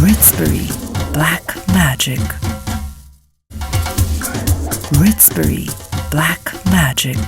Ritzbury Black Magic. Ritzbury Black Magic.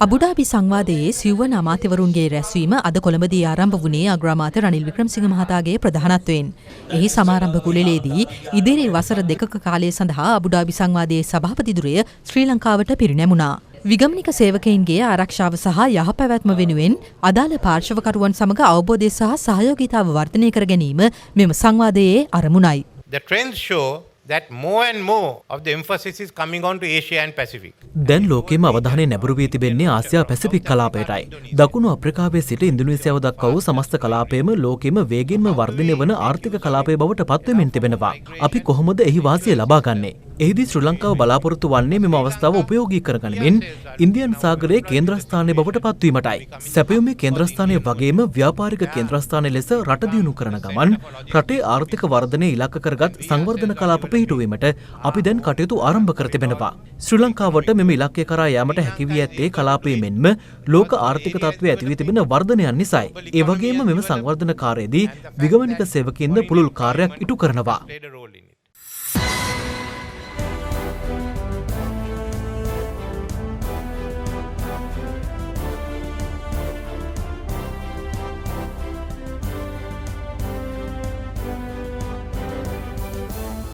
Abu Dhabi සංවාදයේ සිව්වන අමාත්‍යවරුන්ගේ රැස්වීම අද කොළඹදී ආරම්භ වුණේ අග්‍රාමාත්‍ය රනිල් වික්‍රමසිංහ මහතාගේ ප්‍රධානත්වයෙන්. එහි සමාරම්භ කුලලේදී ඉදිරි වසර දෙකක කාලය සඳහා අබුඩාබි සංවාදයේ සභාපතිදුරය ශ්‍රී ලංකාවට පිරිනැමුණා. විගමනික සේවකයින්ගේ ආරක්ෂාව සහ යහපැවැත්ම වෙනුවෙන් අදාළ පාර්ශවකරුවන් සමග අවබෝධය සහ සහයෝගීතාව වර්ධනය කර ගැනීම මෙම සංවාදයේ අරමුණයි. The trends show that more and more of the emphasis is coming on to Asia and Pacific. දැන් ලෝකෙම අවධානය නැඹුරු වී තිබෙන්නේ ආසියා පැසිෆික් කලාපයටයි. දකුණු අප්‍රිකාවේ සිට ඉන්දුනීසියාව දක්වා වූ සමස්ත කලාපයම ලෝකෙම වේගින්ම වර්ධනය වන ආර්ථික කලාපය බවට පත්වෙමින් තිබෙනවා. අපි කොහොමද එහි වාසිය ලබා ගන්නේ? එහිදී ශ්‍රී ලංකාව බලාපොරොත්තු වන්නේ මෙම අවස්ථාව උපයෝගී කරගනිමින් ඉන්දියන් සාගරයේ කේන්ද්‍රස්ථානය බවට පත්වීමටයි. සැපයුමේ කේන්ද්‍රස්ථානය වගේම ව්‍යාපාරික කේන්ද්‍රස්ථානය ලෙස රට දියුණු කරන ගමන් රටේ ආර්ථික වර්ධනය ඉලක්ක කරගත් සංවර්ධන කලාප පිහිටුවීමට අපි දැන් කටයුතු ආරම්භ කර තිබෙනවා. ශ්‍රී ලංකාවට මෙම ඉලක්කය කරා යාමට හැකි වී ඇත්තේ කලාපයේ මෙන්ම ලෝක ආර්ථික තත්ත්වයේ ඇති වී තිබෙන වර්ධනයන් නිසායි. ඒ වගේම මෙම සංවර්ධන කාර්යයේදී විගමනික සේවකයින්ද පුළුල් කාර්යයක් ඉටු කරනවා.